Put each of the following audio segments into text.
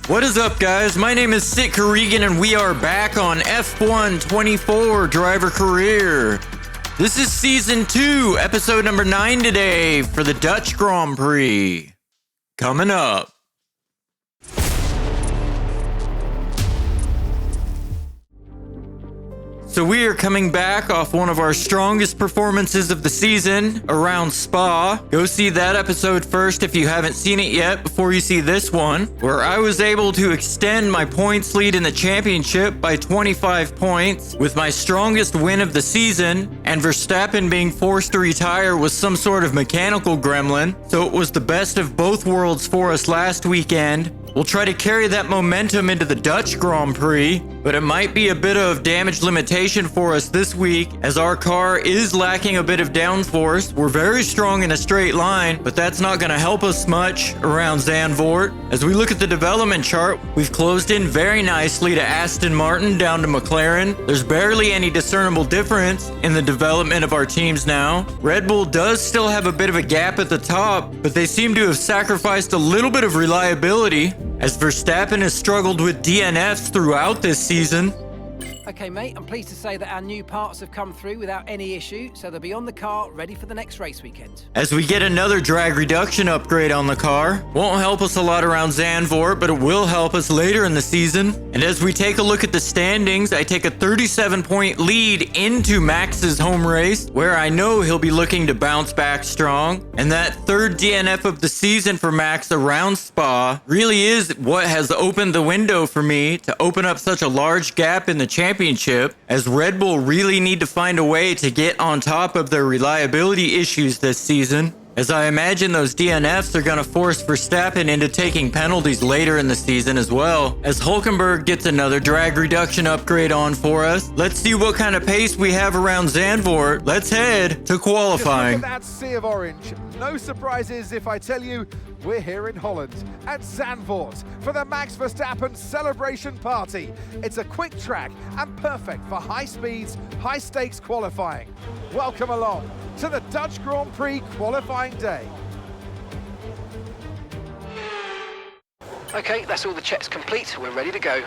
What is up, guys? My name is Sitka Regan, and we are back on F124 Driver Career. This is Season 2, Episode number 9 today for the Dutch Grand Prix. Coming up. So we are coming back off one of our strongest performances of the season around Spa. Go see that episode first if you haven't seen it yet before you see this one, where I was able to extend my points lead in the championship by 25 points with my strongest win of the season, and Verstappen being forced to retire with some sort of mechanical gremlin. So it was the best of both worlds for us last weekend. We'll try to carry that momentum into the Dutch Grand Prix, but it might be a bit of damage limitation for us this week as our car is lacking a bit of downforce. We're very strong in a straight line, but that's not going to help us much around Zandvoort. As we look at the development chart, we've closed in very nicely to Aston Martin down to McLaren. There's barely any discernible difference in the development of our teams now. Red Bull does still have a bit of a gap at the top, but they seem to have sacrificed a little bit of reliability, as Verstappen has struggled with DNFs throughout this season. Okay, mate, I'm pleased to say that our new parts have come through without any issue, so they'll be on the car, ready for the next race weekend. As we get another drag reduction upgrade on the car, won't help us a lot around Zandvoort, but it will help us later in the season. And as we take a look at the standings, I take a 37-point lead into Max's home race, where I know he'll be looking to bounce back strong. And that third DNF of the season for Max around Spa really is what has opened the window for me to open up such a large gap in the championship, as Red Bull really need to find a way to get on top of their reliability issues this season, as I imagine those DNFs are going to force Verstappen into taking penalties later in the season as well, as Hulkenberg gets another drag reduction upgrade on for us. Let's see what kind of pace we have around Zandvoort. Let's head to qualifying. Just look at that sea of orange. No surprises if I tell you we're here in Holland at Zandvoort for the Max Verstappen celebration party. It's a quick track and perfect for high speeds, high stakes qualifying. Welcome along to the Dutch Grand Prix qualifying day. Okay, that's all the checks complete. We're ready to go.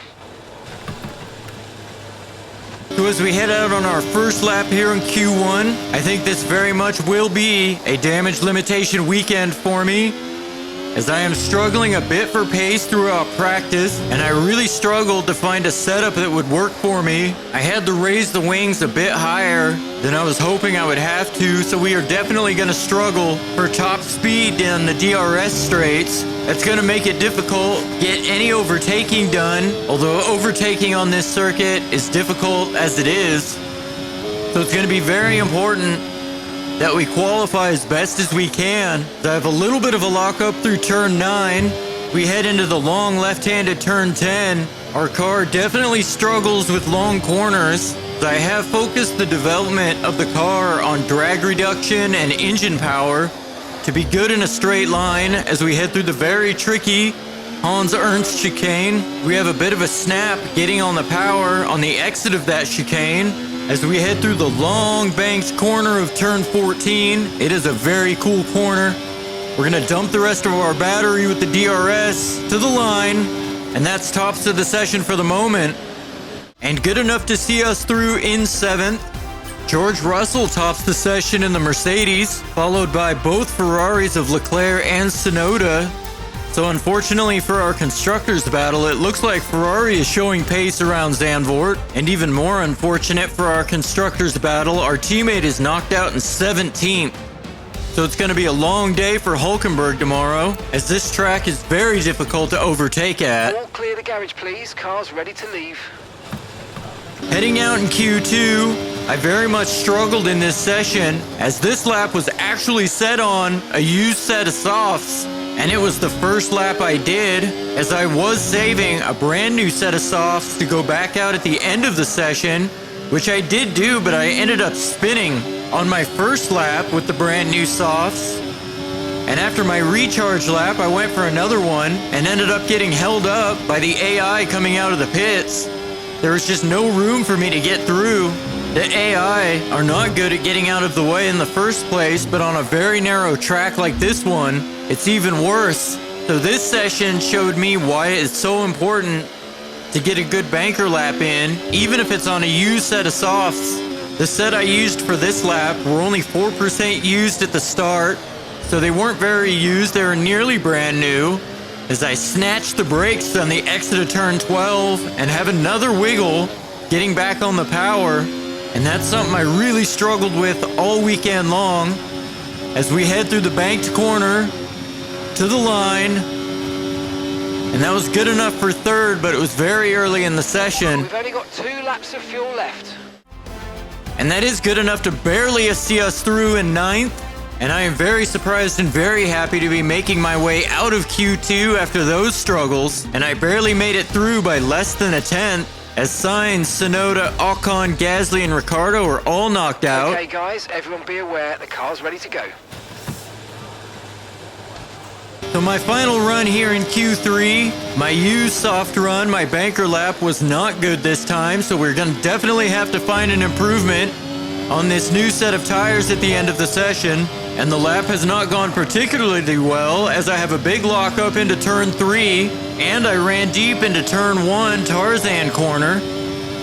So as we head out on our first lap here in Q1, I think this very much will be a damage limitation weekend for me, as I am struggling a bit for pace throughout practice, and I really struggled to find a setup that would work for me. I had to raise the wings a bit higher than I was hoping I would have to, so we are definitely going to struggle for top speed down the DRS straights. That's going to make it difficult to get any overtaking done, although overtaking on this circuit is difficult as it is. So it's going to be very important that we qualify as best as we can. I have a little bit of a lockup through turn 9. We head into the long left-handed turn 10. Our car definitely struggles with long corners. I have focused the development of the car on drag reduction and engine power to be good in a straight line as we head through the very tricky Hans Ernst chicane. We have a bit of a snap getting on the power on the exit of that chicane. As we head through the long banked corner of turn 14, it is a very cool corner. We're going to dump the rest of our battery with the DRS to the line, and that's tops of the session for the moment. And good enough to see us through in 7th. George Russell tops the session in the Mercedes, followed by both Ferraris of Leclerc and Tsunoda. So unfortunately for our constructors battle, it looks like Ferrari is showing pace around Zandvoort. And even more unfortunate for our constructors battle, our teammate is knocked out in 17th. So it's going to be a long day for Hulkenberg tomorrow, as this track is very difficult to overtake at. All clear the garage, please. Car's ready to leave. Heading out in Q2, I very much struggled in this session, as this lap was actually set on a used set of softs. And it was the first lap I did, as I was saving a brand new set of softs to go back out at the end of the session, which I did do, but I ended up spinning on my first lap with the brand new softs. And after my recharge lap, I went for another one and ended up getting held up by the AI coming out of the pits. There was just no room for me to get through. The AI are not good at getting out of the way in the first place, but on a very narrow track like this one, it's even worse. So this session showed me why it's so important to get a good banker lap in, even if it's on a used set of softs. The set I used for this lap were only 4% used at the start, so they weren't very used, they were nearly brand new. As I snatched the brakes on the exit of turn 12 and have another wiggle getting back on the power, and that's something I really struggled with all weekend long. As we head through the banked corner to the line, and that was good enough for third, but it was very early in the session. We've only got 2 laps of fuel left. And that is good enough to barely see us through in 9th. And I am very surprised and very happy to be making my way out of Q2 after those struggles. And I barely made it through by less than a tenth, as Sainz, Tsunoda, Ocon, Gasly, and Ricciardo are all knocked out. Okay guys, everyone be aware, the car's ready to go. So my final run here in Q3, my used soft run, my banker lap was not good this time, so we're going to definitely have to find an improvement on this new set of tires at the end of the session. And the lap has not gone particularly well, as I have a big lockup into turn 3, and I ran deep into turn 1 Tarzan corner.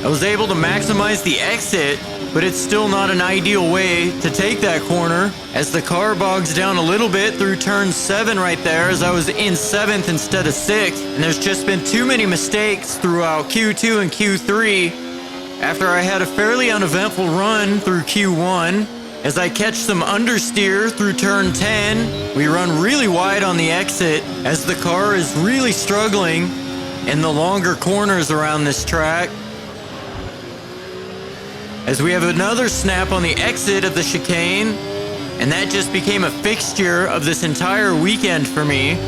I was able to maximize the exit, but it's still not an ideal way to take that corner, as the car bogs down a little bit through turn 7 right there, as I was in 7th instead of 6th, and there's just been too many mistakes throughout Q2 and Q3 after I had a fairly uneventful run through Q1. As I catch some understeer through turn 10, we run really wide on the exit, as the car is really struggling in the longer corners around this track. As we have another snap on the exit of the chicane, and that just became a fixture of this entire weekend for me.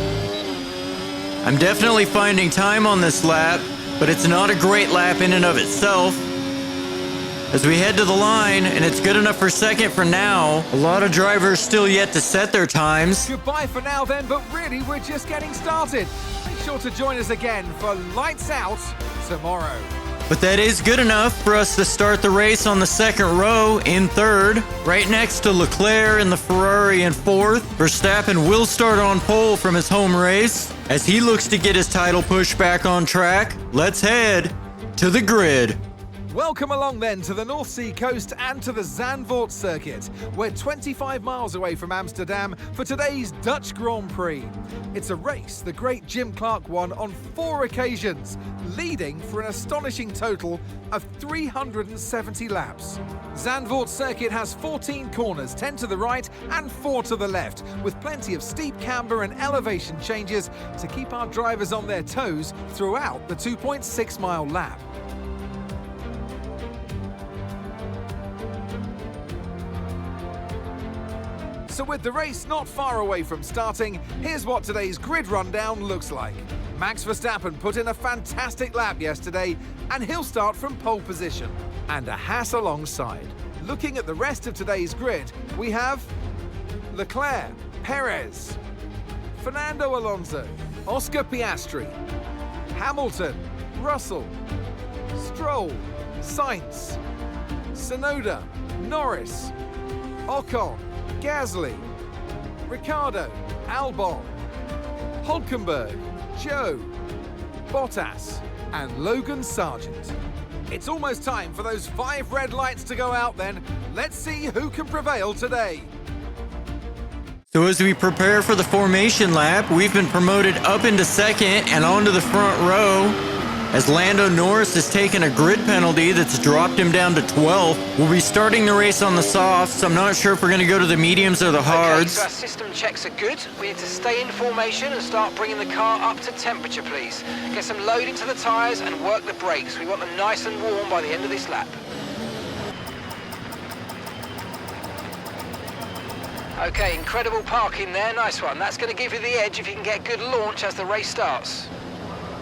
I'm definitely finding time on this lap, but it's not a great lap in and of itself. As we head to the line, and it's good enough for second for now. A lot of drivers still yet to set their times. Goodbye for now then, but really we're just getting started. Make sure to join us again for Lights Out tomorrow. But that is good enough for us to start the race on the second row in third, right next to Leclerc in the Ferrari in fourth. Verstappen will start on pole from his home race as he looks to get his title push back on track. Let's head to the grid. Welcome along then to the North Sea coast and to the Zandvoort circuit. We're 25 miles away from Amsterdam for today's Dutch Grand Prix. It's a race the great Jim Clark won on 4 occasions, leading for an astonishing total of 370 laps. Zandvoort circuit has 14 corners, 10 to the right and 4 to the left, with plenty of steep camber and elevation changes to keep our drivers on their toes throughout the 2.6 mile lap. So with the race not far away from starting, here's what today's grid rundown looks like. Max Verstappen put in a fantastic lap yesterday, and he'll start from pole position. And a Haas alongside. Looking at the rest of today's grid, we have Leclerc, Perez, Fernando Alonso, Oscar Piastri, Hamilton, Russell, Stroll, Sainz, Tsunoda, Norris, Ocon, Gasly, Ricciardo, Albon, Hülkenberg, Joe, Bottas, and Logan Sargent. It's almost time for those 5 red lights to go out then. Let's see who can prevail today. So as we prepare for the formation lap, we've been promoted up into second and onto the front row, as Lando Norris has taken a grid penalty that's dropped him down to 12th. We'll be starting the race on the softs. I'm not sure if we're going to go to the mediums or the hards. Okay, so our system checks are good. We need to stay in formation and start bringing the car up to temperature, please. Get some load into the tyres and work the brakes. We want them nice and warm by the end of this lap. Okay, incredible parking there. Nice one. That's going to give you the edge if you can get good launch as the race starts.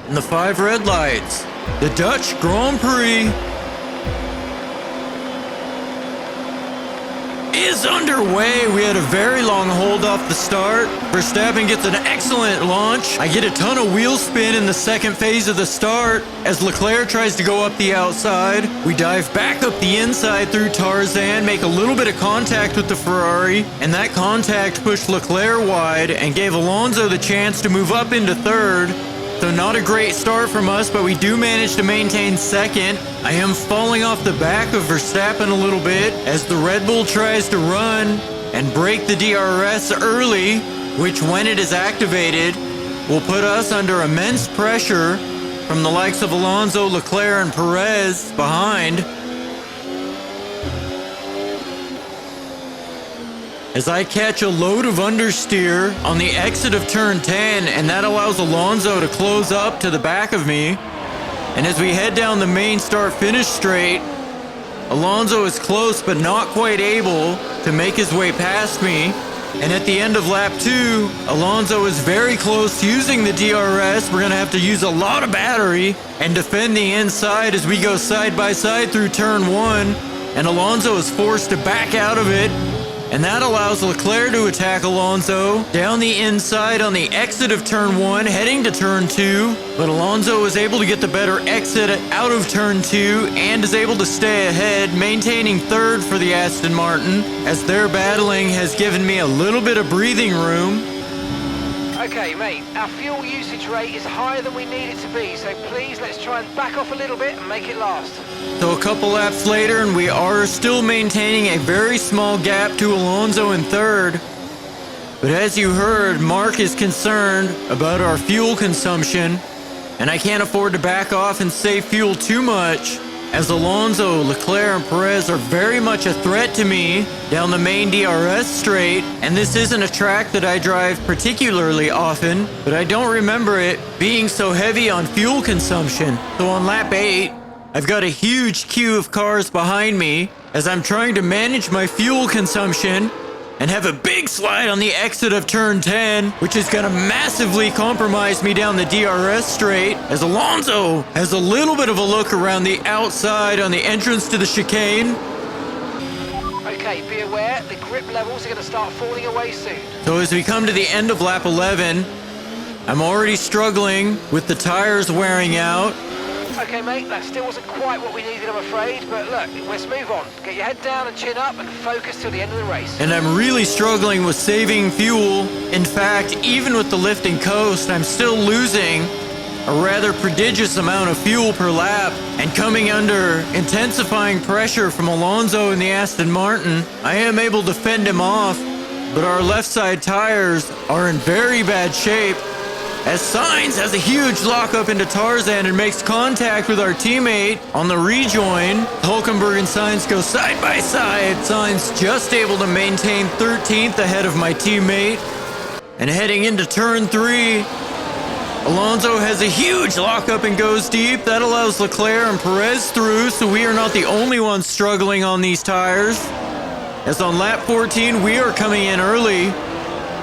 And the 5 red lights, the Dutch Grand Prix is underway. We had a very long hold off the start. Verstappen gets an excellent launch. I get a ton of wheel spin in the second phase of the start as Leclerc tries to go up the outside. We dive back up the inside through Tarzan, make a little bit of contact with the Ferrari, and that contact pushed Leclerc wide and gave Alonso the chance to move up into third. So not a great start from us, but we do manage to maintain second. I am falling off the back of Verstappen a little bit as the Red Bull tries to run and break the DRS early, which when it is activated will put us under immense pressure from the likes of Alonso, Leclerc, and Perez behind. As I catch a load of understeer on the exit of turn 10, and that allows Alonso to close up to the back of me. And as we head down the main start-finish straight, Alonso is close but not quite able to make his way past me. And at the end of lap 2, Alonso is very close using the DRS. We're going to have to use a lot of battery and defend the inside as we go side by side through turn 1. And Alonso is forced to back out of it. And that allows Leclerc to attack Alonso down the inside on the exit of turn 1, heading to turn 2. But Alonso is able to get the better exit out of turn 2 and is able to stay ahead, maintaining third for the Aston Martin, as their battling has given me a little bit of breathing room. Okay, mate, our fuel usage rate is higher than we need it to be, so please let's try and back off a little bit and make it last. So a couple laps later, and we are still maintaining a very small gap to Alonso in third. But as you heard, Mark is concerned about our fuel consumption, and I can't afford to back off and save fuel too much, as Alonso, Leclerc, and Perez are very much a threat to me down the main DRS straight. And this isn't a track that I drive particularly often, but I don't remember it being so heavy on fuel consumption. So on lap 8, I've got a huge queue of cars behind me as I'm trying to manage my fuel consumption and have a big slide on the exit of turn 10, which is going to massively compromise me down the DRS straight, as Alonso has a little bit of a look around the outside on the entrance to the chicane. Okay, be aware, the grip levels are going to start falling away soon. So as we come to the end of lap 11, I'm already struggling with the tires wearing out. Okay, mate, that still wasn't quite what we needed, I'm afraid, but look, let's move on. Get your head down and chin up and focus till the end of the race. And I'm really struggling with saving fuel. In fact, even with the lift and coast, I'm still losing a rather prodigious amount of fuel per lap. And coming under intensifying pressure from Alonso in the Aston Martin, I am able to fend him off, but our left side tires are in very bad shape, as Sainz has a huge lockup into Tarzan and makes contact with our teammate on the rejoin. Hulkenberg and Sainz go side by side. Sainz just able to maintain 13th ahead of my teammate. And heading into turn 3, Alonso has a huge lockup and goes deep. That allows Leclerc and Perez through, so we are not the only ones struggling on these tires. As on lap 14, we are coming in early.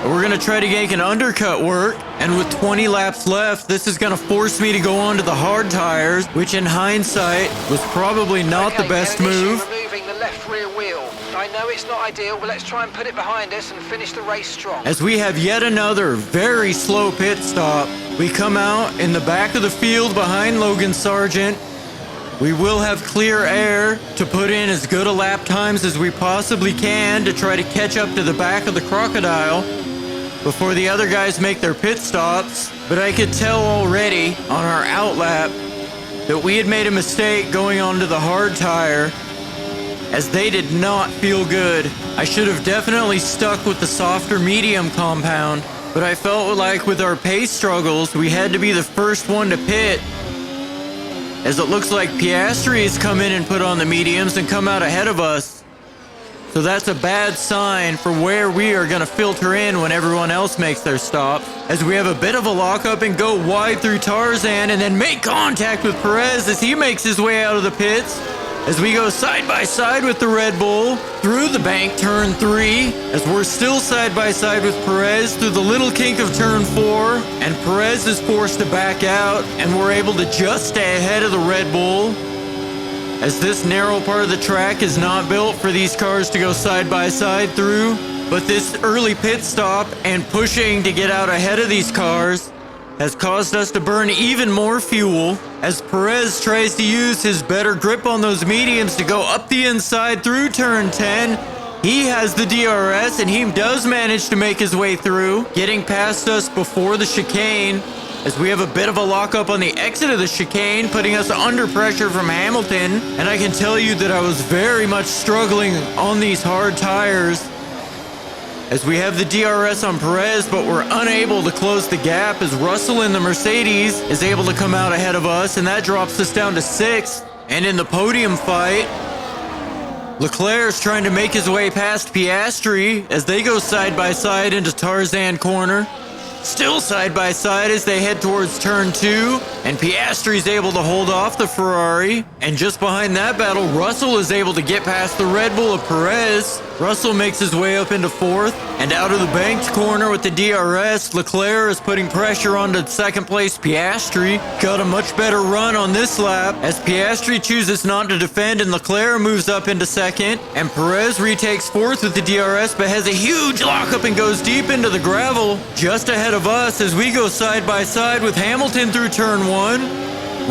We're going to try to make an undercut work, and with 20 laps left, this is going to force me to go onto the hard tires, which in hindsight was probably not the best move. Removing the left rear wheel. I know it's not ideal, but let's try and put it behind us and finish the race strong. As we have yet another very slow pit stop, we come out in the back of the field behind Logan Sargent. We will have clear air to put in as good a lap times as we possibly can to try to catch up to the back of the Crocodile before the other guys make their pit stops. But I could tell already on our outlap that we had made a mistake going onto the hard tire, as they did not feel good. I should have definitely stuck with the softer medium compound, but I felt like with our pace struggles, we had to be the first one to pit, as it looks like Piastri has come in and put on the mediums and come out ahead of us. So that's a bad sign for where we are going to filter in when everyone else makes their stop, as we have a bit of a lockup and go wide through Tarzan and then make contact with Perez as he makes his way out of the pits, as we go side by side with the Red Bull through the bank turn 3, as we're still side by side with Perez through the little kink of turn 4, and Perez is forced to back out, and we're able to just stay ahead of the Red Bull, as this narrow part of the track is not built for these cars to go side by side through. But this early pit stop and pushing to get out ahead of these cars has caused us to burn even more fuel as Perez tries to use his better grip on those mediums to go up the inside through turn 10. He has the DRS and he does manage to make his way through, getting past us before the chicane, as we have a bit of a lockup on the exit of the chicane, putting us under pressure from Hamilton. And I can tell you that I was very much struggling on these hard tires, as we have the DRS on Perez, but we're unable to close the gap as Russell in the Mercedes is able to come out ahead of us, and that drops us down to 6th. And in the podium fight, Leclerc's trying to make his way past Piastri as they go side by side into Tarzan corner. Still side by side as they head towards turn 2, and Piastri's able to hold off the Ferrari. And just behind that battle, Russell is able to get past the Red Bull of Perez. Russell makes his way up into 4th, and out of the banked corner with the DRS, Leclerc is putting pressure onto second place Piastri. Got a much better run on this lap as Piastri chooses not to defend, and Leclerc moves up into 2nd, and Perez retakes 4th with the DRS, but has a huge lockup and goes deep into the gravel just ahead of us as we go side by side with Hamilton through turn 1.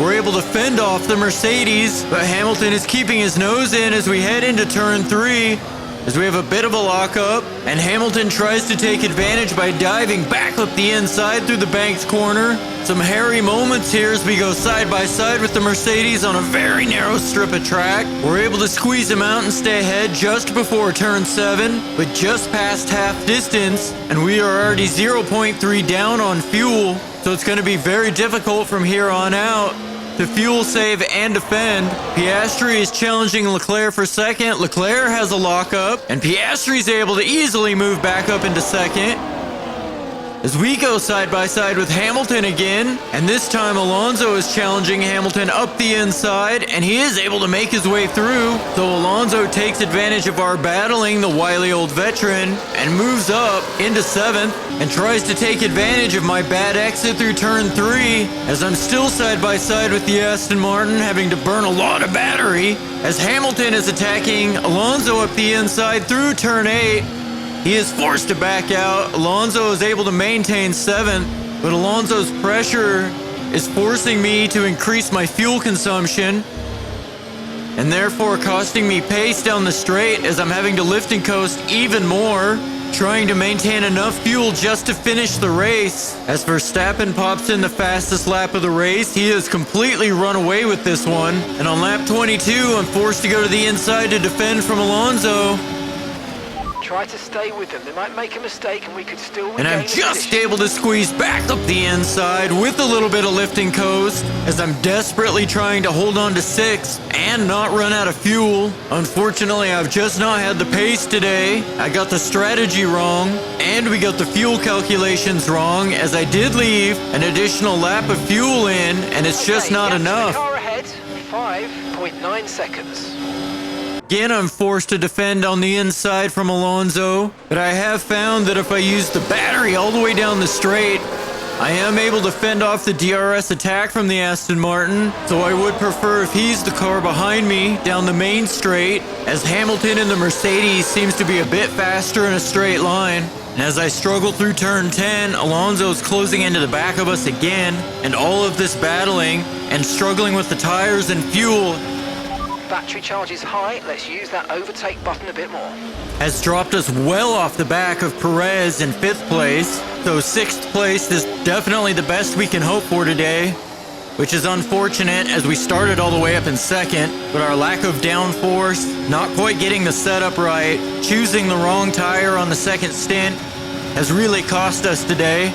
We're able to fend off the Mercedes, but Hamilton is keeping his nose in as we head into turn 3, as we have a bit of a lockup, and Hamilton tries to take advantage by diving back up the inside through the banked corner. Some hairy moments here as we go side by side with the Mercedes on a very narrow strip of track. We're able to squeeze him out and stay ahead just before turn 7, but just past half distance, and we are already 0.3 down on fuel, so it's going to be very difficult from here on out to fuel save and defend. Piastri is challenging Leclerc for 2nd. Leclerc has a lockup, and Piastri is able to easily move back up into 2nd. As we go side by side with Hamilton again, and this time Alonso is challenging Hamilton up the inside, and he is able to make his way through. So Alonso takes advantage of our battling, the wily old veteran, and moves up into 7th, and tries to take advantage of my bad exit through turn 3, as I'm still side by side with the Aston Martin, having to burn a lot of battery, as Hamilton is attacking Alonso up the inside through turn 8. He is forced to back out. Alonso is able to maintain 7th, but Alonso's pressure is forcing me to increase my fuel consumption, and therefore costing me pace down the straight as I'm having to lift and coast even more, trying to maintain enough fuel just to finish the race. As Verstappen pops in the fastest lap of the race, he has completely run away with this one. And on lap 22, I'm forced to go to the inside to defend from Alonso. Try to stay with them. They might make a mistake and we could still regain And I'm the just position. able to squeeze back up the inside with a little bit of lift and coast as I'm desperately trying to hold on to 6th and not run out of fuel. Unfortunately, I've just not had the pace today. I got the strategy wrong, and we got the fuel calculations wrong, as I did leave an additional lap of fuel in, and it's just not Okay, enough. The car ahead, 5.9 seconds. Again, I'm forced to defend on the inside from Alonso, but I have found that if I use the battery all the way down the straight, I am able to fend off the DRS attack from the Aston Martin, so I would prefer if he's the car behind me down the main straight, as Hamilton in the Mercedes seems to be a bit faster in a straight line. And as I struggle through turn 10, Alonso's closing into the back of us again, and all of this battling and struggling with the tires and fuel Battery charge is high. Let's use that overtake button a bit more. has dropped us well off the back of Perez in 5th place. So 6th place is definitely the best we can hope for today, which is unfortunate as we started all the way up in 2nd, but our lack of downforce, not quite getting the setup right, choosing the wrong tire on the 2nd stint has really cost us today,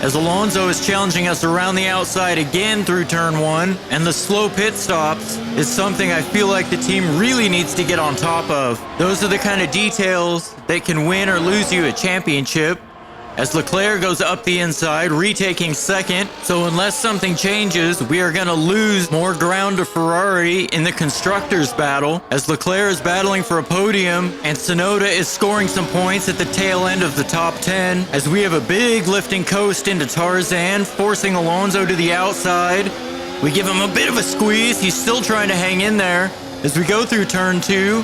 as Alonso is challenging us around the outside again through turn 1, and the slow pit stops is something I feel like the team really needs to get on top of. Those are the kind of details that can win or lose you a championship, as Leclerc goes up the inside, retaking 2nd. So unless something changes, we are going to lose more ground to Ferrari in the constructors battle, as Leclerc is battling for a podium and Tsunoda is scoring some points at the tail end of the top 10, as we have a big lifting coast into Tarzan, forcing Alonso to the outside. We give him a bit of a squeeze. He's still trying to hang in there, as we go through turn 2.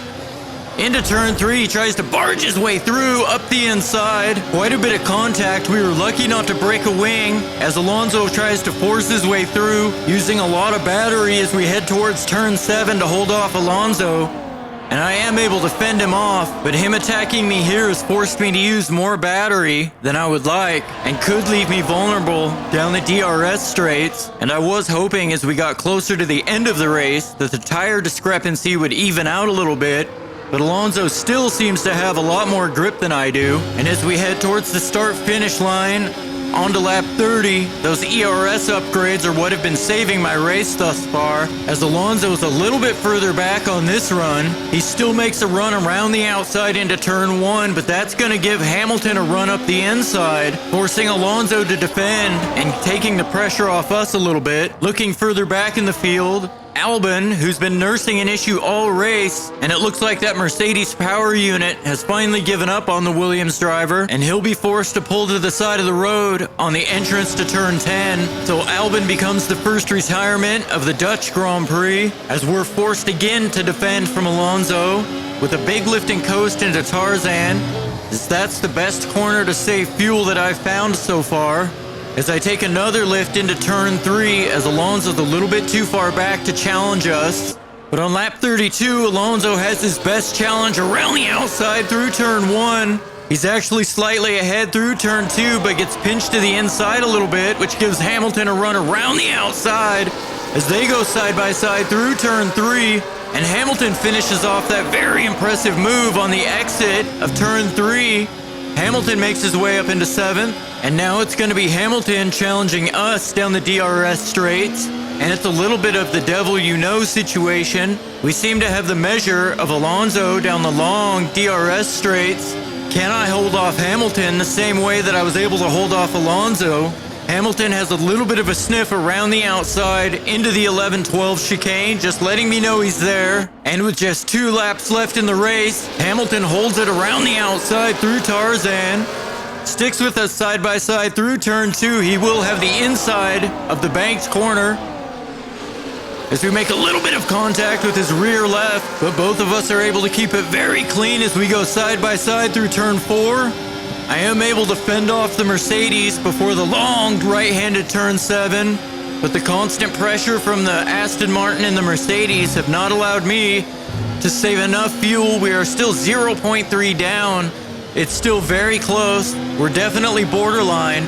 Into turn 3, he tries to barge his way through up the inside. Quite a bit of contact. We were lucky not to break a wing as Alonso tries to force his way through, using a lot of battery as we head towards turn 7 to hold off Alonso. And I am able to fend him off, but him attacking me here has forced me to use more battery than I would like and could leave me vulnerable down the DRS straights. And I was hoping as we got closer to the end of the race that the tire discrepancy would even out a little bit. But Alonso still seems to have a lot more grip than I do. And as we head towards the start-finish line, onto lap 30, those ERS upgrades are what have been saving my race thus far. As Alonso's a little bit further back on this run, he still makes a run around the outside into turn 1, but that's going to give Hamilton a run up the inside, forcing Alonso to defend and taking the pressure off us a little bit. Looking further back in the field, Albon, who's been nursing an issue all race, and it looks like that Mercedes power unit has finally given up on the Williams driver, and he'll be forced to pull to the side of the road on the entrance to turn 10. So Albon becomes the first retirement of the Dutch Grand Prix, as we're forced again to defend from Alonso with a big lift and coast into Tarzan, as that's the best corner to save fuel that I've found so far. As I take another lift into turn 3, as Alonso's a little bit too far back to challenge us. But on lap 32, Alonso has his best challenge around the outside through turn 1. He's actually slightly ahead through turn 2, but gets pinched to the inside a little bit, which gives Hamilton a run around the outside as they go side by side through turn 3. And Hamilton finishes off that very impressive move on the exit of turn 3. Hamilton makes his way up into 7th, and now it's going to be Hamilton challenging us down the DRS straights, and it's a little bit of the devil you know situation. We seem to have the measure of Alonso down the long DRS straights. Can I hold off Hamilton the same way that I was able to hold off Alonso? Hamilton has a little bit of a sniff around the outside into the 11-12 chicane, just letting me know he's there. And with just 2 laps left in the race, Hamilton holds it around the outside through Tarzan. Sticks with us side by side through turn 2. He will have the inside of the banked corner as we make a little bit of contact with his rear left, but both of us are able to keep it very clean as we go side by side through turn 4. I am able to fend off the Mercedes before the long right-handed turn 7, but the constant pressure from the Aston Martin and the Mercedes have not allowed me to save enough fuel. We are still 0.3 down. It's still very close. We're definitely borderline.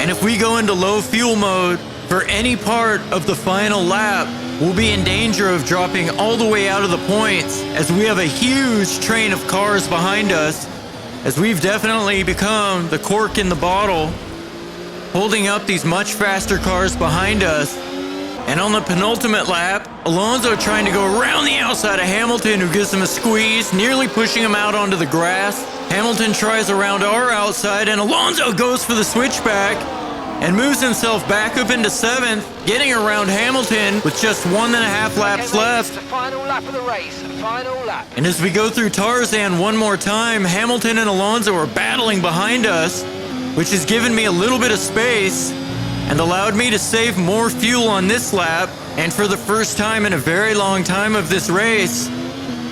And if we go into low fuel mode for any part of the final lap, we'll be in danger of dropping all the way out of the points, as we have a huge train of cars behind us, as we've definitely become the cork in the bottle, holding up these much faster cars behind us. And on the penultimate lap, Alonso trying to go around the outside of Hamilton, who gives him a squeeze, nearly pushing him out onto the grass. Hamilton tries around our outside, and Alonso goes for the switchback and moves himself back up into 7th, getting around Hamilton with just 1.5 laps left. It's the final lap of the race, final lap. And as we go through Tarzan one more time, Hamilton and Alonso are battling behind us, which has given me a little bit of space and allowed me to save more fuel on this lap. And for the first time in a very long time of this race,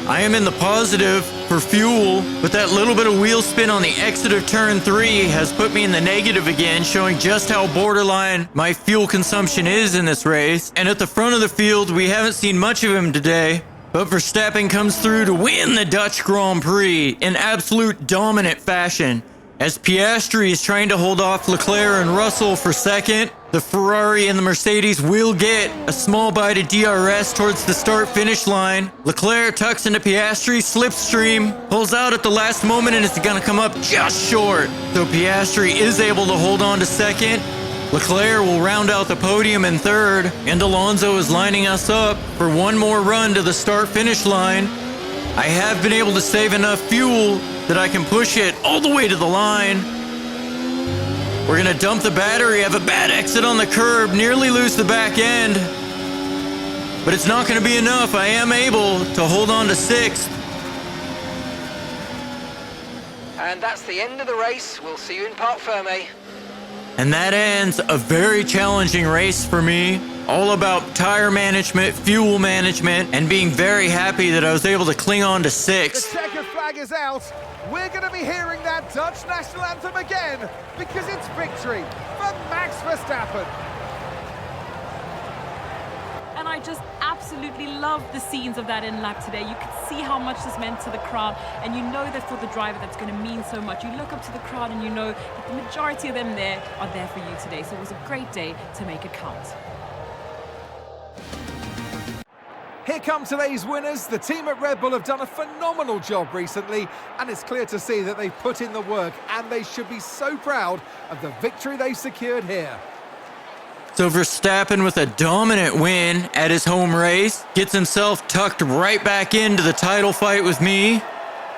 I am in the positive for fuel, but that little bit of wheel spin on the exit of turn 3 has put me in the negative again, showing just how borderline my fuel consumption is in this race. And at the front of the field, we haven't seen much of him today, but Verstappen comes through to win the Dutch Grand Prix in absolute dominant fashion, as Piastri is trying to hold off Leclerc and Russell for second. The Ferrari and the Mercedes will get a small bite of DRS towards the start-finish line. Leclerc tucks into Piastri, slipstream, pulls out at the last moment, and it's going to come up just short. So Piastri is able to hold on to second. Leclerc will round out the podium in third, and Alonso is lining us up for one more run to the start-finish line. I have been able to save enough fuel that I can push it all the way to the line. We're going to dump the battery, have a bad exit on the curb, nearly lose the back end. But it's not going to be enough. I am able to hold on to 6th. And that's the end of the race. We'll see you in Parc Fermé. And that ends a very challenging race for me. All about tire management, fuel management, and being very happy that I was able to cling on to The 6th. checkered flag is out. We're going to be hearing that Dutch national anthem again because it's victory for Max Verstappen. And I just absolutely love the scenes of that in lap today. You could see how much this meant to the crowd, and you know that for the driver that's going to mean so much. You look up to the crowd and you know that the majority of them there are there for you today. So it was a great day to make it count. Here come today's winners. The team at Red Bull have done a phenomenal job recently, and it's clear to see that they've put in the work, and they should be so proud of the victory they've secured here. So Verstappen, with a dominant win at his home race, gets himself tucked right back into the title fight with me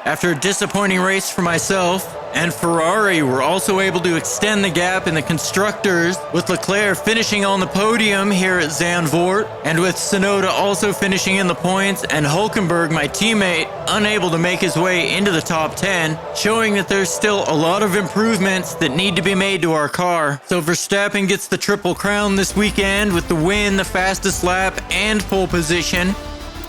after a disappointing race for myself. And Ferrari were also able to extend the gap in the constructors, with Leclerc finishing on the podium here at Zandvoort, and with Tsunoda also finishing in the points, and Hulkenberg, my teammate, unable to make his way into the top 10, showing that there's still a lot of improvements that need to be made to our car. So Verstappen gets the triple crown this weekend with the win, the fastest lap, and pole position,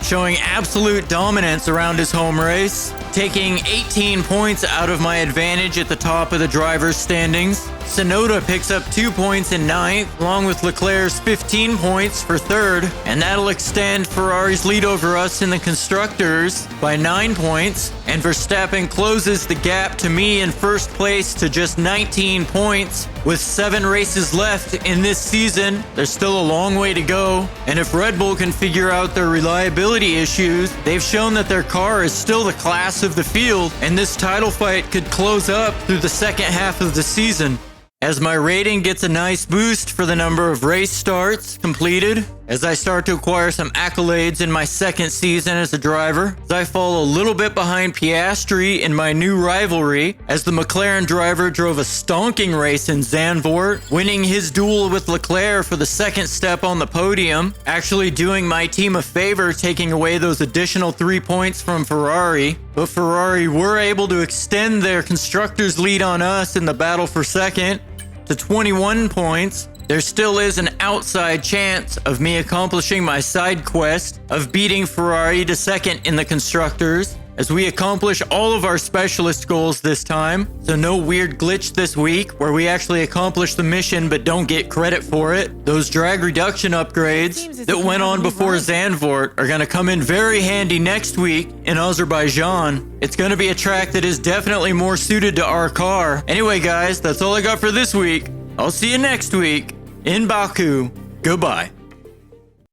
showing absolute dominance around his home race, taking 18 points out of my advantage at the top of the driver's standings. Tsunoda picks up 2 points in 9th, along with Leclerc's 15 points for 3rd, and that'll extend Ferrari's lead over us in the constructors by 9 points, and Verstappen closes the gap to me in first place to just 19 points. With 7 races left in this season, there's still a long way to go, and if Red Bull can figure out their reliability issues, they've shown that their car is still the class of the field, and this title fight could close up through the second half of the season. As my rating gets a nice boost for the number of race starts completed, as I start to acquire some accolades in my second season as a driver, as I fall a little bit behind Piastri in my new rivalry, as the McLaren driver drove a stonking race in Zandvoort, winning his duel with Leclerc for the second step on the podium, actually doing my team a favor taking away those additional 3 points from Ferrari. But Ferrari were able to extend their constructors' lead on us in the battle for second to 21 points. There still is an outside chance of me accomplishing my side quest of beating Ferrari to second in the constructors, as we accomplish all of our specialist goals this time. So no weird glitch this week where we actually accomplish the mission but don't get credit for it. Those drag reduction upgrades that went on before Zandvoort are going to come in very handy next week in Azerbaijan. It's going to be a track that is definitely more suited to our car. Anyway guys, that's all I got for this week. I'll see you next week in Baku. Goodbye.